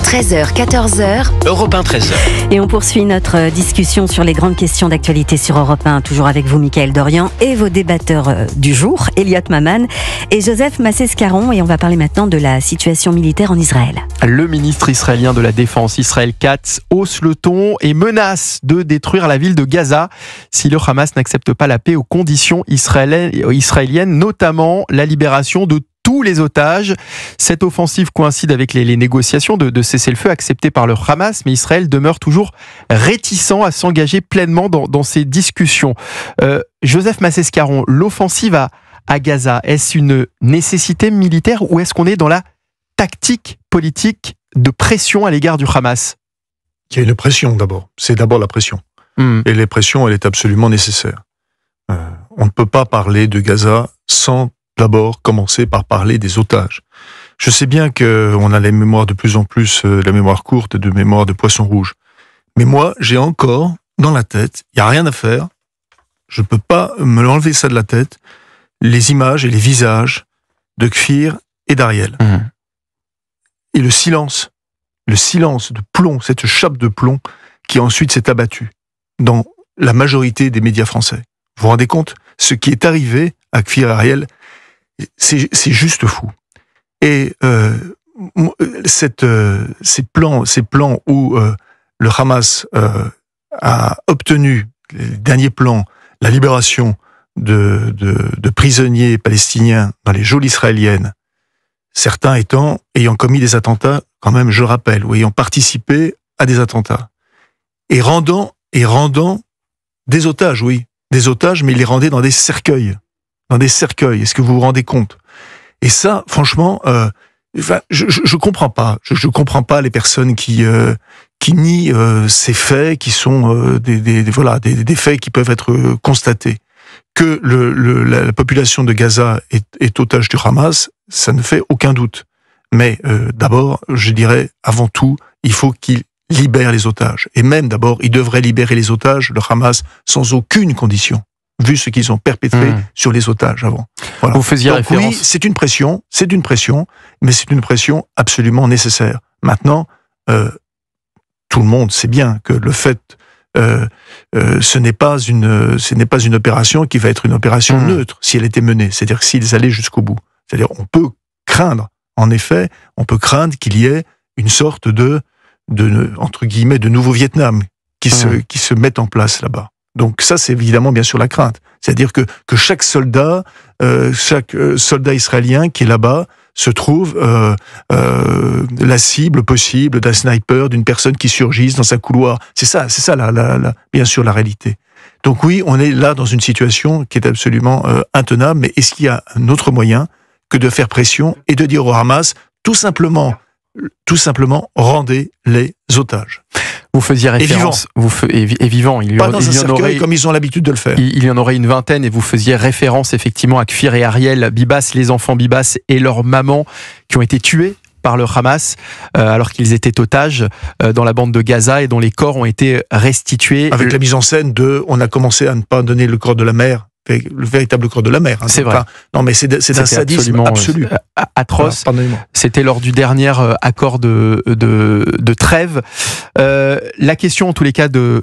13h, 14h. Europe 1, 13h. Et on poursuit notre discussion sur les grandes questions d'actualité sur Europe 1, toujours avec vous, Mickaël Dorian, et vos débatteurs du jour, Elliot Maman et Joseph Massescaron. Et on va parler maintenant de la situation militaire en Israël. Le ministre israélien de la Défense, Israël Katz, hausse le ton et menace de détruire la ville de Gaza si le Hamas n'accepte pas la paix aux conditions israéliennes, notamment la libération de tous les otages. Cette offensive coïncide avec les négociations de cessez-le-feu acceptées par le Hamas, mais Israël demeure toujours réticent à s'engager pleinement dans ces discussions. Joseph Massescaron, l'offensive à Gaza, est-ce une nécessité militaire ou est-ce qu'on est dans la tactique politique de pression à l'égard du Hamas? Il y a une pression d'abord. C'est d'abord la pression. Et la pression, elle est absolument nécessaire. On ne peut pas parler de Gaza sans d'abord commencer par parler des otages. Je sais bien qu'on a les mémoires de plus en plus, la mémoire courte de mémoire de poisson rouge. Mais moi, j'ai encore dans la tête, il n'y a rien à faire, je ne peux pas me l'enlever ça de la tête, les images et les visages de Kfir et d'Ariel. Et le silence de plomb, cette chape de plomb qui ensuite s'est abattue dans la majorité des médias français. Vous vous rendez compte? Ce qui est arrivé à Kfir et Ariel, c'est juste fou. Et ces plans où le Hamas a obtenu, les derniers plans, la libération de prisonniers palestiniens dans les geôles israéliennes, certains ayant commis des attentats, quand même, je rappelle, ou ayant participé à des attentats, et rendant des otages, oui, des otages, mais ils les rendaient dans des cercueils. Est-ce que vous vous rendez compte? Et ça, franchement, je comprends pas. Je comprends pas les personnes qui nient ces faits, qui sont des faits qui peuvent être constatés. Que la population de Gaza est otage du Hamas, ça ne fait aucun doute. Mais d'abord, je dirais, avant tout, il faut qu'il libère les otages. Et même d'abord, il devrait libérer les otages, le Hamas, sans aucune condition, vu ce qu'ils ont perpétré sur les otages avant. Voilà. Vous faisiez donc, référence. Oui, c'est une pression, mais c'est une pression absolument nécessaire. Maintenant, tout le monde sait bien que le fait, ce n'est pas une opération qui va être une opération neutre si elle était menée. C'est-à-dire s'ils allaient jusqu'au bout. C'est-à-dire on peut craindre, en effet, qu'il y ait une sorte de entre guillemets de nouveau Vietnam qui se mette en place là-bas. Donc ça, c'est évidemment bien sûr la crainte. C'est-à-dire que chaque soldat israélien qui est là-bas se trouve la cible possible d'un sniper, d'une personne qui surgisse dans un couloir. C'est ça, bien sûr la réalité. Donc oui, on est là dans une situation qui est absolument intenable, mais est-ce qu'il y a un autre moyen que de faire pression et de dire au Hamas, tout simplement, rendez les otages. Vous faisiez référence, vivant. Il y pas dans un en cercueil aurait, comme ils ont l'habitude de le faire. Il y en aurait une vingtaine et vous faisiez référence effectivement à Kfir et Ariel, Bibas, les enfants Bibas et leur maman qui ont été tués par le Hamas alors qu'ils étaient otages dans la bande de Gaza et dont les corps ont été restitués. Avec la mise en scène on a commencé à ne pas donner le corps de la mère. Le véritable corps de la mer. C'est vrai. Non, mais c'est d'un sadisme absolu. Atroce. Voilà, c'était lors du dernier accord de trêve. La question, en tous les cas, de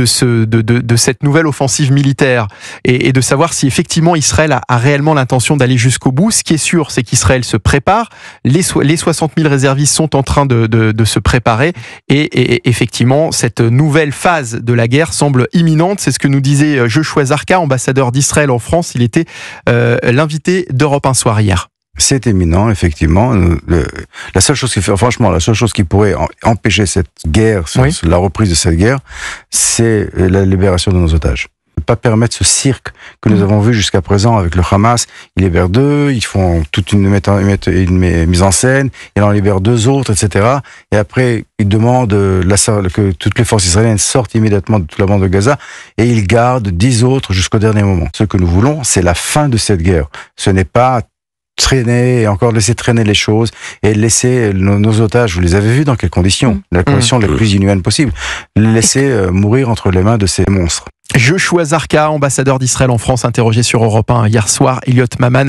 cette nouvelle offensive militaire et de savoir si effectivement Israël a réellement l'intention d'aller jusqu'au bout. Ce qui est sûr, c'est qu'Israël se prépare. Les 60 000 réservistes sont en train de se préparer et effectivement, cette nouvelle phase de la guerre semble imminente. C'est ce que nous disait Joshua Zarka, ambassadeur d'Israël en France. Il était l'invité d'Europe 1 Soir hier. C'est éminent, effectivement. La seule chose qui pourrait empêcher cette guerre, la reprise de cette guerre, c'est la libération de nos otages. Ne pas permettre ce cirque que nous avons vu jusqu'à présent avec le Hamas. Ils libèrent deux, ils font toute une mise en scène, ils en libèrent deux autres, etc. Et après, ils demandent que toutes les forces israéliennes sortent immédiatement de toute la bande de Gaza et ils gardent 10 autres jusqu'au dernier moment. Ce que nous voulons, c'est la fin de cette guerre. Ce n'est pas traîner et encore laisser traîner les choses et laisser nos otages, vous les avez vus dans quelles conditions, les conditions les plus inhumaines possibles, les laisser mourir entre les mains de ces monstres. Joshua Zarka, ambassadeur d'Israël en France, interrogé sur Europe 1 hier soir, Elliot Maman.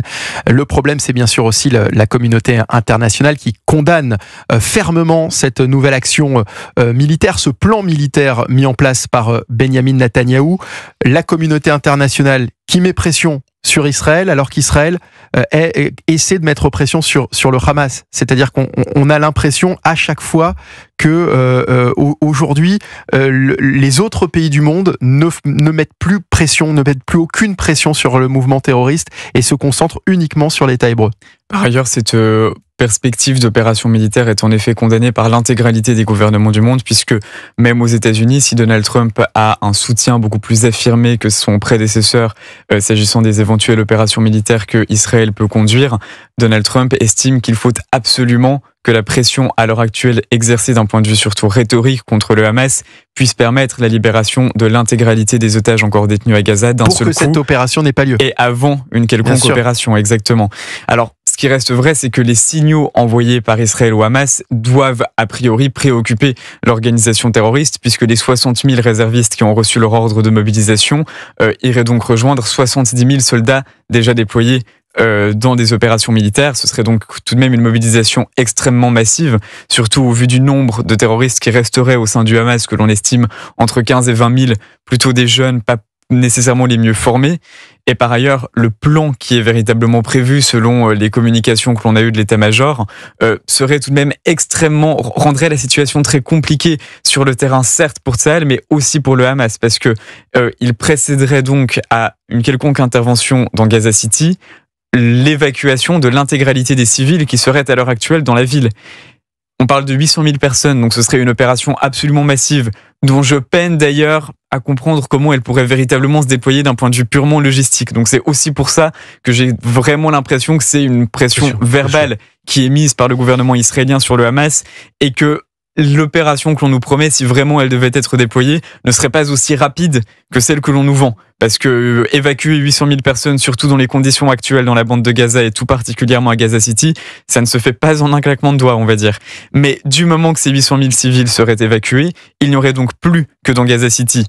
Le problème, c'est bien sûr aussi la communauté internationale qui condamne fermement cette nouvelle action militaire, ce plan militaire mis en place par Benjamin Netanyahou. La communauté internationale qui met pression sur Israël, alors qu'Israël essaie de mettre pression sur le Hamas. C'est-à-dire qu'on a l'impression à chaque fois que aujourd'hui, les autres pays du monde ne mettent plus pression, ne mettent plus aucune pression sur le mouvement terroriste et se concentrent uniquement sur l'État hébreu. Par ailleurs, cette perspective d'opération militaire est en effet condamnée par l'intégralité des gouvernements du monde, puisque même aux États-Unis, si Donald Trump a un soutien beaucoup plus affirmé que son prédécesseur s'agissant des éventuelles opérations militaires que Israël peut conduire, Donald Trump estime qu'il faut absolument que la pression à l'heure actuelle exercée d'un point de vue surtout rhétorique contre le Hamas puisse permettre la libération de l'intégralité des otages encore détenus à Gaza d'un seul coup. Pour que cette opération n'ait pas lieu. Et avant une quelconque opération, exactement. Alors, ce qui reste vrai, c'est que les signaux envoyés par Israël au Hamas doivent a priori préoccuper l'organisation terroriste, puisque les 60 000 réservistes qui ont reçu leur ordre de mobilisation iraient donc rejoindre 70 000 soldats déjà déployés dans des opérations militaires. Ce serait donc tout de même une mobilisation extrêmement massive, surtout au vu du nombre de terroristes qui resteraient au sein du Hamas, que l'on estime entre 15 et 20 000, plutôt des jeunes, pas nécessairement les mieux formés. Et par ailleurs, le plan qui est véritablement prévu selon les communications que l'on a eues de l'état-major serait tout de même rendrait la situation très compliquée sur le terrain, certes pour Tsahal, mais aussi pour le Hamas, parce que il précéderait donc à une quelconque intervention dans Gaza City l'évacuation de l'intégralité des civils qui seraient à l'heure actuelle dans la ville. On parle de 800 000 personnes, donc ce serait une opération absolument massive, dont je peine d'ailleurs à comprendre comment elle pourrait véritablement se déployer d'un point de vue purement logistique. Donc c'est aussi pour ça que j'ai vraiment l'impression que c'est une pression verbale qui est mise par le gouvernement israélien sur le Hamas, et que l'opération que l'on nous promet, si vraiment elle devait être déployée, ne serait pas aussi rapide que celle que l'on nous vend. Parce que évacuer 800 000 personnes, surtout dans les conditions actuelles dans la bande de Gaza et tout particulièrement à Gaza City, ça ne se fait pas en un claquement de doigts, on va dire. Mais du moment que ces 800 000 civils seraient évacués, il n'y aurait donc plus que dans Gaza City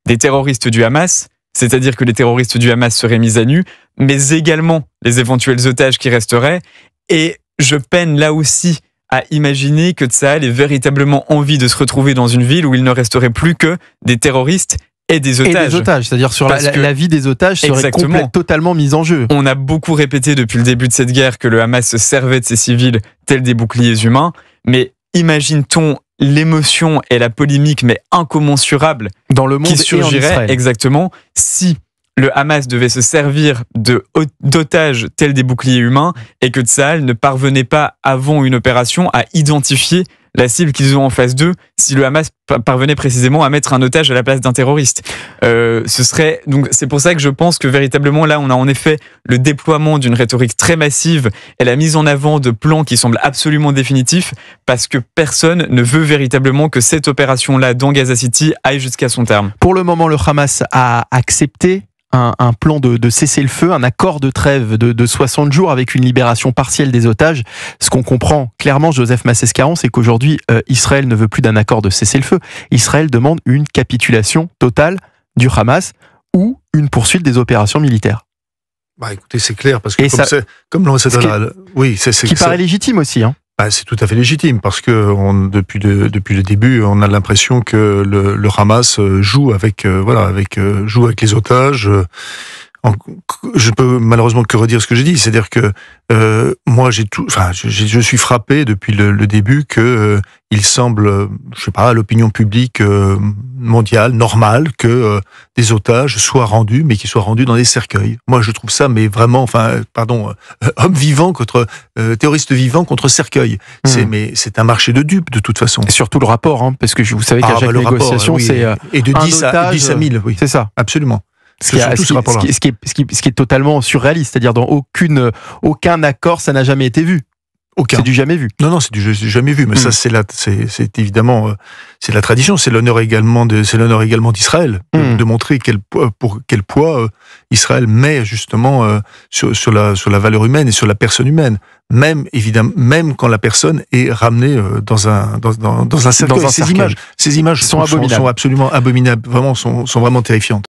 des terroristes du Hamas, c'est-à-dire que les terroristes du Hamas seraient mis à nu, mais également les éventuels otages qui resteraient. Et je peine là aussi à imaginer que Tsahal ait véritablement envie de se retrouver dans une ville où il ne resterait plus que des terroristes et des otages. Et des otages, c'est-à-dire sur la vie des otages serait totalement mise en jeu. On a beaucoup répété depuis le début de cette guerre que le Hamas se servait de ses civils tels des boucliers humains, mais imagine-t-on l'émotion et la polémique, mais incommensurable, dans le monde qui surgirait exactement si le Hamas devait se servir d'otages tels des boucliers humains et que Tsahal ne parvenait pas, avant une opération, à identifier la cible qu'ils ont en face d'eux, si le Hamas parvenait précisément à mettre un otage à la place d'un terroriste. Donc c'est pour ça que je pense que véritablement là, on a en effet le déploiement d'une rhétorique très massive et la mise en avant de plans qui semblent absolument définitifs, parce que personne ne veut véritablement que cette opération-là dans Gaza City aille jusqu'à son terme. Pour le moment, le Hamas a accepté un plan de cessez-le-feu, un accord de trêve de 60 jours avec une libération partielle des otages. Ce qu'on comprend clairement, Joseph Massescaron, c'est qu'aujourd'hui, Israël ne veut plus d'un accord de cessez-le-feu. Israël demande une capitulation totale du Hamas ou une poursuite des opérations militaires. Bah écoutez, c'est clair, parce que comme l'ambassadeur... Oui, c'est qui paraît légitime aussi, hein. C'est tout à fait légitime, parce que depuis le début, on a l'impression que le Hamas joue avec les otages. Je peux malheureusement que redire ce que j'ai dit, c'est-à-dire que moi je suis frappé depuis le début que il semble, je sais pas, à l'opinion publique mondiale normale que des otages soient rendus, mais qu'ils soient rendus dans des cercueils. Moi je trouve ça, mais vraiment, homme vivant contre terroriste vivant contre cercueil. C'est un marché de dupes de toute façon. Et surtout le rapport, hein, parce que vous savez qu'à chaque négociation, c'est et de 10 à 1000, oui, c'est ça, absolument. Ce qui est totalement surréaliste, c'est-à-dire dans aucun accord, ça n'a jamais été vu. Aucun. C'est du jamais vu. Non, c'est du jamais vu. Mais ça, c'est évidemment, c'est la tradition. C'est l'honneur également d'Israël de montrer quel poids Israël met justement sur la valeur humaine et sur la personne humaine. Même quand la personne est ramenée dans un cercueil. Ces images sont absolument abominables. Vraiment, sont vraiment terrifiantes.